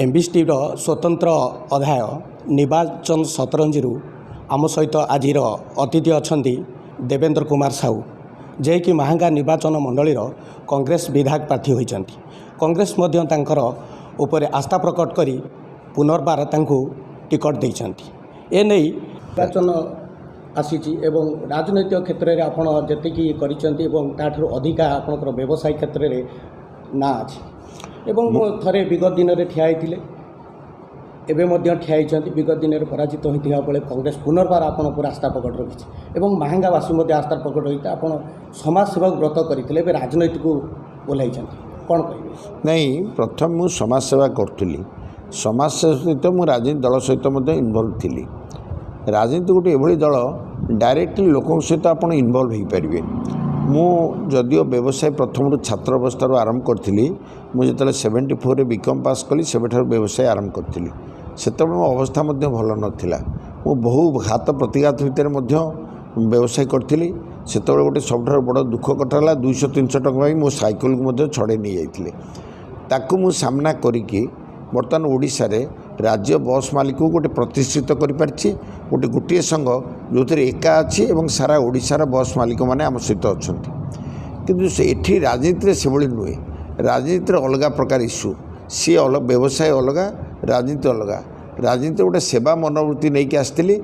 MBC TV स्वतंत्र अध्याय निर्वाचन सतरंजी आम सहित आज अतिथि अच्छा देवेंद्र कुमार साहू जे कि महांगा निर्वाचन मंडलीर कांग्रेस विधायक प्रार्थी होती। कांग्रेस उपर आस्था प्रकट कर पुनर्बार टिकट देती। एने निर्वाचन आसी राजनैतिक क्षेत्र में आप जी कर अधिका आपंकर व्यवसाय क्षेत्र में ना अच्छी थे विगत दिन में ठिया होती विगत दिन में पराजित होता बेले कांग्रेस पुनर्बार आपन पर आस्था प्रकट रखी महांगावासी आस्था प्रकट होता आप समाजसेवा व्रत करते राजनैतिक ओह्ल कौन कह नहीं प्रथम मु समाजसेवा करी समाजसेवा सहित मु राजनीति दल सहित इनवल्व थी। राजनीति गोटे एभली दल डायरेक्टली लोकों सहित आप इनवल्व हो पारे। मु जदियो व्यवसाय प्रथम छात्र अवस्था आरंभ करी मुझे 74 बीकॉम पास कली से व्यवसाय आरंभ करी से मो अवस्था भल नाला मु बहु घात प्रतिघात भितर व्यवसाय करी से गोटे सब बड़ दुख कथा 200-300 टଙ୍କା मो साइकिल को छड़े नहीं जाइए ताकू मु सामना करी बर्तमान ओडिशा रे राज्य बस मालिक को गोटे प्रतिष्ठित करि गोटे संघ जो एका अच्छी और सारा ओडिशार बस मालिक मैंने आम सहित अच्छा किंतु एठी राजनीति से भाई नुहे। राजनीति अलग प्रकार इश्यू सी व्यवसाय अलग राजनीति अलग। राजनीति गोटे सेवा मनोवृत्ति नहीं आसती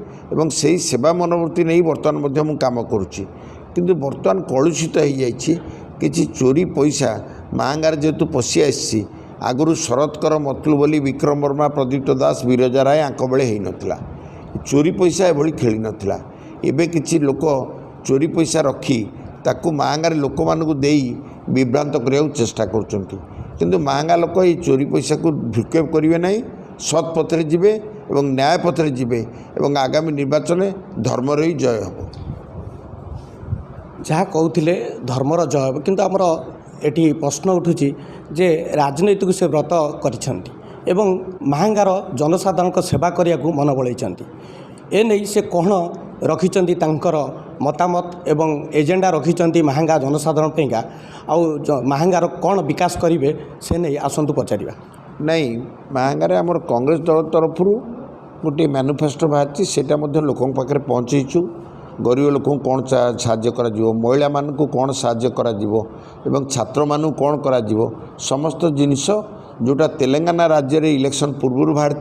से सेवा मनोवृत्ति नहीं बर्तमान मु काम करुच्ची किंतु बर्तमान कलुषित हो जाइए कि चोरी पैसा महांगार जेहेतु पशि आसी आगुरी शरतकर मतलू बोली विक्रम वर्मा प्रदीप्त दास विरजा राय आंक बेले हो नाला चोरी पैसा एभली खेली नाला एबे किछि लोक चोरी पैसा रखी ताकू महांगार लोक मानकु देई विभ्रांत करने चेष्टा करछंती किंतु महांगा लोक ये चोरी पैसा को भ्रुक्षेप करेंगे नहीं सत् पथरे जीवे एवं न्याय पथरे जीवे एवं आगामी निर्वाचन धर्मर ही जय हम जहाँ कहते धर्मर जय हम किंतु आमर एटी प्रश्न उठुची जे राजनीतिक से व्रत कर महांगार जनसाधारण सेवा करने को मन बलैंट एने से कौन रखी मतामत एवं एजेंडा रखी महांगा जनसाधारण पैंका आउ महांगार कौन विकास करेंगे से नहीं आसतु पचार नहीं महांगार आमर कांग्रेस दल तरफ गोटे मैनिफेस्टो बाहरी से लोकों पाखे पहुँचीचु गरीब लोक कौन साहाय्य कर महिला मानक कौन साहाय्य कर छात्र मानू कौन कर समस्त जिनिस जोटा तेलंगाना राज्य रे इलेक्शन पूर्व बाहर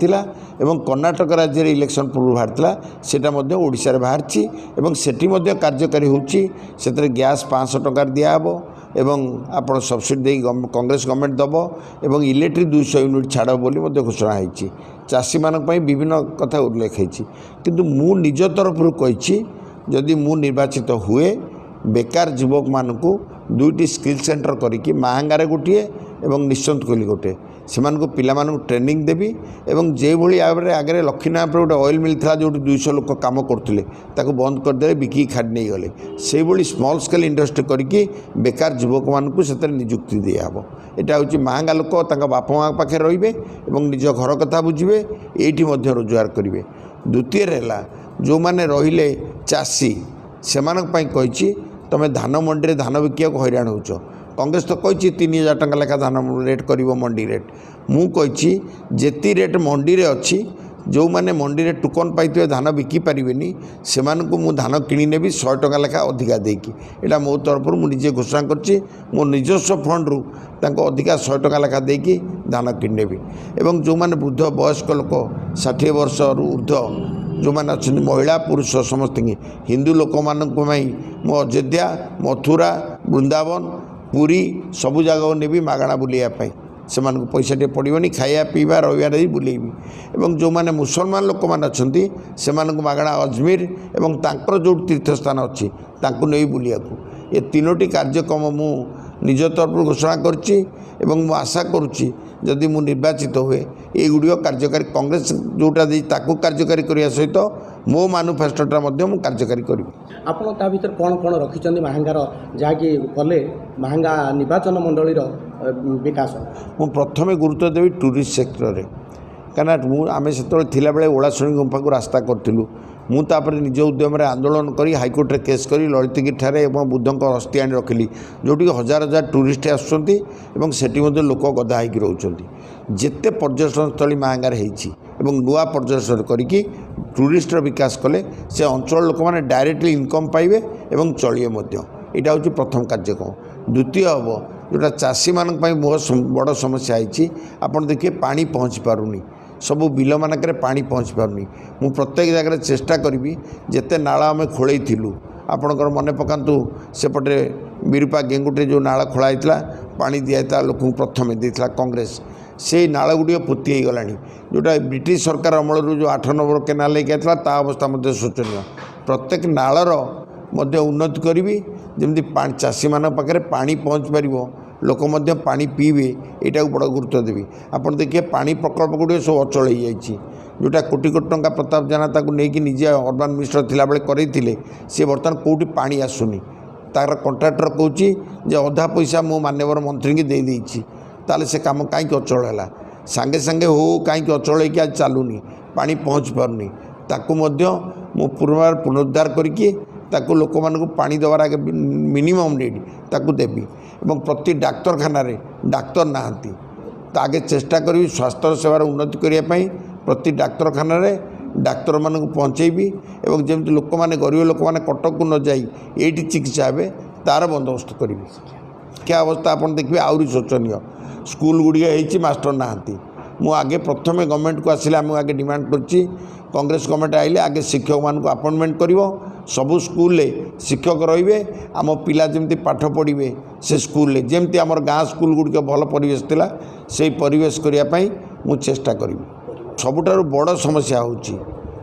एवं कर्णाटक राज्य रे इलेक्शन पूर्व बाहर सेटा ओडिशा रे बाहरची एवं सेठी कार्यकारी होची सेतरे गैस 500 टଙ୍କା दियाबो एवं आपण सब्सिडी दे कांग्रेस गवर्नमेंट दबो एवं इलेक्ट्रिक 200 यूनिट छाड़ बोली घोषणा होती चाषी मानक पई विभिन्न कथा उल्लेख होती किंतु मु निज तरफ कही जदि मु निर्वाचित हुए बेकार युवक मानकु 2टी स्किल सेंटर करिकी महांगारे गोटे एवं निश्चंत कोली गोटे से पिला ट्रेनिंग देवी एवं जे भली आगे लक्ष्मीनारायण गोटे ऑयल मिल था जो 200 लोक काम करते बंद करदे बिकी खाड़ी नहीं गले से भली स्मॉल स्केल इंडस्ट्री करिकी बेकार युवक मानकु से नियुक्ति दियाहब। यहाँ हूँ महांगा लोक बाप माँ पाखे रे निज घर कथा बुझे ये रोजगार करेंगे। द्वितीय जो मैंने रहिले चाषी से कही तुम धान मंडी रे धान बिकिया हैरान होच कांग्रेस तो कही 3000 टଙ୍କା लेखा धान रेट कर मंडी रेट मु कही जेती रेट मंडी रे अच्छी जो मैंने मंडी रे टोकन पाई धान बिकी पारिबेनी से मु धान किणी नेबी 100 टଙ୍କା लेखा अधिका देकी एटा मो तरफ मुझे घोषणा करछि मो निजस्व फंड रु तांको अधिका 100 टଙ୍କା लेखा देकी धान किणी नेबी एवं जो मैंने वृद्ध वयस्क लोक 60 वर्ष रु ऊर्ध्व जो मैंने अच्छा महिला पुरुष समस्त हिंदू लोक मानी मो अयोध्या मथुरा वृंदावन पुरी सबु जगह नेबी मागणा बुलाइवाई से पैसा टे पड़ोनी खाया पीवा रही बुलेबी एवं जो मैंने मुसलमान लोक मैंने अच्छा से मागणा अजमेर एवं तांकर जो तीर्थस्थान अच्छी तांको नहीं बुलिया ये 3टी कार्यक्रम मु निज तरफ घोषणा करछि एवं मु आशा करुच्ची जदि मु निर्वाचित हुए ये गुड़िक कार्यकारी कांग्रेस जोटा दी ताकू कार्यकारी करने सहित मो मैनिफेस्टोटा मु कार्यकारी करी। आपन ता भीतर कौन कौन रखिछन्ती महांगार जहाँकि कले महांगा निर्वाचन मंडलीर विकास मु प्रथमे गुरुत्व देवी टूरिस्ट सेक्टर रे कना आम से बेले ओलाशुणी गुंफा को रास्ता करूँ मुझे निज उद्यम आंदोलन करी हाइकोर्ट रे केस करी ललितगिरी ठारे एवं बुद्धंक अस्थि आनी रखिली जोटी हजार हजार टूरिस्ट आसुँच लोक गदा होगी रोच जिते पर्यटन स्थली महांगार एवं नुआ पर्यटन करी टूरिस्टर विकास कले से अंचल लोक मैंने डायरेक्टली इनकम पाइबे एवं चलिए यहाँ हूँ प्रथम कार्यक्रम। द्वितीय हम जोटा चाषी मान बड़ समस्या है आपड़ देखिए पानी पहुँची पारुनी सबू बिल मानक पानी पहुँची पारुनी मु प्रत्येक जगह चेष्टा करी जिते नाला आम खोलू आपणकर मन पकातु सेपटे विरूपा गेंगुटे जो नाला खोलाई पानी दिया लोक प्रथम देता कांग्रेस से नाल गुड़िक पोती गला जोटा ब्रिटिश सरकार अमलू जो 8 नंबर केनाल लेके आता अवस्था शोचनीय प्रत्येक नालर उन्नति करी जमी चाषी मान पाखे पानी पहुँच पार लोक पानी पीबे यहाँ बड़ गुरुत्व देवी आपड़ देखिए पानी प्रकल्प गुड़िक सब अचल हो जाए जोटा कोटी कोटी टंका प्रताप जेना नहीं निजे अर्बान मिनिस्टर थिला बेले करैथिले सी बर्तमान कौटी पानी आसुनी तार कंट्राक्टर कहूँ अधा पैसा मो माननीय मंत्री की दे देइछि ताले से काम कहीं अचल है सांगे सांगे हो कहीं अचल होगी आज चलूनी पानी पहुँच पारनी ताकू मु पुनर्बार पुनरुद्धार करके ताकू लोक मानू पानी देवार आगे मिनिमम नीड ताकू देवी एवं प्रति डाक्तरखाना डाक्तर नहांती आगे चेष्टा करी स्वास्थ्य सेवार उन्नति करने प्रति डाक्तरखाना डाक्तर मानू पहुँचेबी एवं जमी लोक मैंने गरीब लोक मैंने कटक को न जाई एटी चिकित्सा हे तार बंदोबस्त करी क्या अवस्था आप देखिए आहरी शोचनीय स्कूल गुड़िक मास्टर नहांती मु आगे प्रथम गवर्नमेंट को आसिले आम आगे डिमांड करछि कांग्रेस गवर्नमेंट आइले आगे शिक्षक मानक अपॉइंटमेंट करिवो सबू स्कूल शिक्षक रे आम पिला जमी पाठ पढ़े से स्कूल जमी आम गाँ स्कूल गुड़िक भल परिवेश थिला से परिवेश करने मु चेष्टा करी सबुठारु बड़ समस्या होची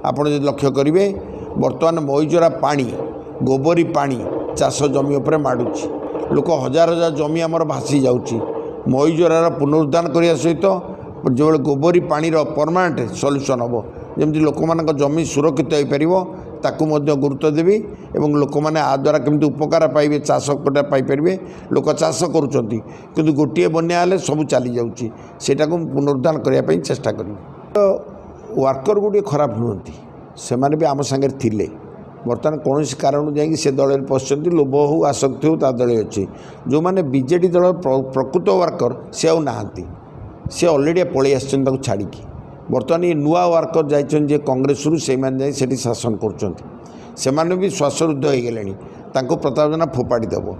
आपण जो लक्ष्य करेंगे बर्तमान मईजरा पानी गोबरी पानी चाष जमी उपर माड़ुची लोक हजार हजार जमी आमर भासी जाऊँगी मईजरार पुनरुद्धार करने सहित जो गोबरी पानी परमानेंट सल्यूशन हम जमी लोक मान जमी सुरक्षित हो पार ताकू गुरुत्व देवी एवं लोक मैंने आ द्वारा केमती उपकार पाइबे चाष कटा पाइपर लोक चाष करुँच गोटे बन्या हेल्ले सब चली जाऊँगी सेटा को पुनरुद्धार करने चेष्टा करी वर्कर गुड़े खराब नुहति से मैंने भी आम सागर थिले बर्तमान कौन कारण जाकि से दल पशुंट लोभ हो आसक्ति हो ता दल अच्छी जो मैंने बीजेडी दल प्रकृत वर्कर से आउ नहांती से अलरेडी पलि आसछन छाड़ी बर्तमान ये नुआ वर्कर जाइए कांग्रेस से जाई शासन कर भी श्वासरुद्ध हो गले प्रताप जेना फोपाड़ी देव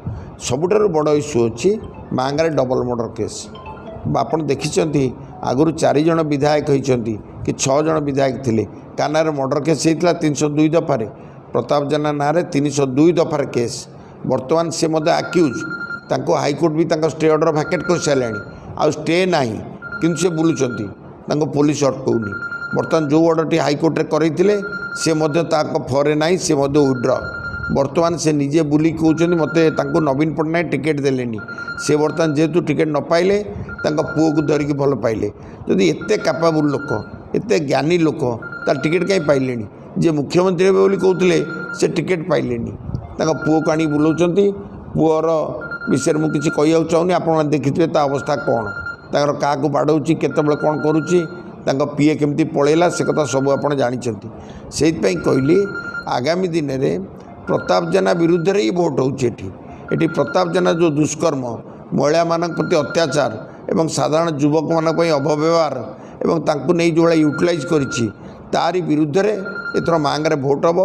सबुठारु बड़ इश्यू अच्छी मांगारे डबल मर्डर केस आपड़ देखिं आगुरी 4 जन विधायक होती कि 6 जन विधायक थे कानार मर्डर केस होता 302 दफार प्रताप जेना ना 302 दफार केस बर्तमान से मत आक्यूज तांको हाईकोर्ट भी स्टे ऑर्डर भैकेट कर सारे आ स्टे ना कि से बुलूँ पुलिस अटकाउनी बर्तमान जो ऑर्डर हाईकोर्ट रे करते सी फरे ना सी विड्र बर्तमान से निजे बुली कहते मत नवीन पट्टनायक टिकेट देले से बर्तमान जेहेतु टिकेट न पाइले पुओ को धरिकी भल पाइले जदि एते कैपेबल लोक एते ज्ञानी लोक तार टिकेट कहीं पाइले जे मुख्यमंत्री हे बोली कहते से टिकेट पाइले पुओ को आनी बुलाऊँ पुअर विषय में किसी कह चाहूनी आप देखिए अवस्था कौन तार क्या बाड़ौची केतबले कौन करुच्ची पीए केमती पलैला से कथा सब आप जानते से कहली आगामी दिन में प्रताप जेना विरुद्ध ही भोट होती प्रताप जेना जो दुष्कर्म महिला मान प्रति अत्याचार एवं साधारण युवक मान अभव्यवहार एवं तांकु नहीं जो यूटिलाइज करी तारी विरुद्ध रे एथर मांगारे भोट हम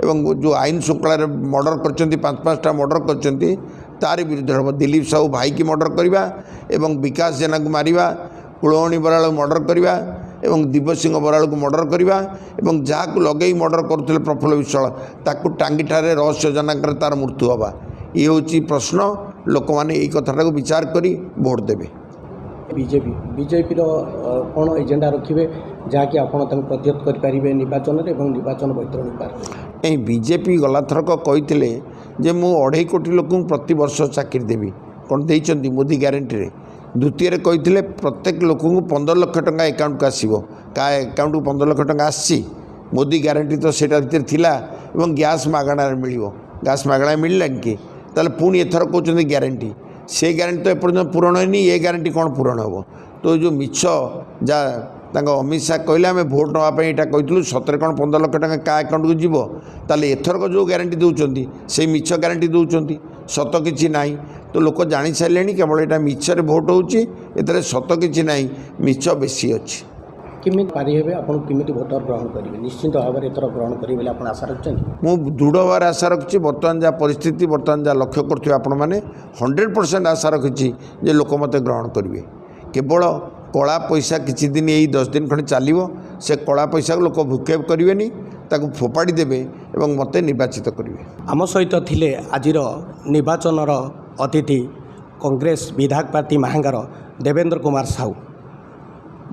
एवं जो आईन श्रृंखला मर्डर कर 5-5टा मर्डर कर तारी विरुद्ध हम दिलीप साहू भाई की मर्डर करवा एवं विकास जेना को मारिबा कुलवणी बराल मर्डर करवा एवं दिव्यसिंह बराल को मर्डर करवा एवं जहाँ को लगे मर्डर करुले प्रफुल्ल विश्वाल ताकू टांगीठारे रहस्य जनाकर तार मृत्यु हवा ये हूँ प्रश्न लोक मैंने यही कथाटा को विचार करी भोट देवे बीजेपी कौन एजेंडा रखिए जहाँकि आपड़ प्रतिहत करेंगे निर्वाचन में निर्वाचन बैतरणी पार्क ये बीजेपी गला थरक कहते जे मु 2.5 कोटी लोक प्रति वर्ष चाकरी देवी कौन देइचंती मोदी ग्यारंटी रे द्वितीय कहते प्रत्येक लोक 15 लाख टंका अकाउंट को आसो क्या अकाउंट को 15 लाख टंका आसी मोदी ग्यारंटी तो सेटा भीतर थिला एवं गैस मागणा मिल गैस मागणा मिलला कि ताले पुणी एथर कहते ग्यारंटी से ग्यारंटी तो एपर्तन पूरण होनी ये ग्यारंटी कौन पूरण हम तो जो मिछ जा अमित शाह कहले आम भोट नापी यहाँ कहूँ 17 कौन 15 लाख टका क्या आकाउंट को जीव ताले एथरक जो ग्यारंटी दौरान से मिछ ग्यारंटी दौरान सत कि ना तो लोक जानी सारे केवल यहाँ मिछर भोट होर सत कि ना मिछ बेसी अच्छी केमी पारी हेबे आपण केमिति भोटर ग्रहण करेंगे निश्चित भाव में एथर ग्रहण करेंगे आप आशा रखते मु दृढ़ भाव आशा रखी बर्तमान जहाँ परिस्थिति बर्तमान जहाँ लक्ष्य करुवे आपण मैंने 100% आशा रखी जे लोक मत ग्रहण करेंगे केवल कला पैसा किसी दिन यही 10 दिन खंड चलो से कला पैसा लोक भूक्षेप करेंगे ताकू फोपाड़ी देवे और मत निर्वाचित करेंगे आम सहित थिले आजिर निर्वाचन अतिथि कांग्रेस विधायक पार्टी महांगार देवेंद्र कुमार साहू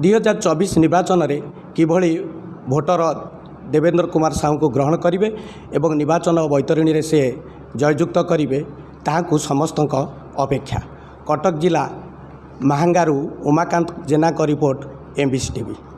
2024 निर्वाचन में किभली भोटर देवेंद्र कुमार साहू को ग्रहण करेंगे और निर्वाचन बैतरणी में से जययुक्त करेंगे ताकू समस्त अपेक्षा कटक जिला महांगारू उमाकांत जेना रिपोर्ट MBC TV।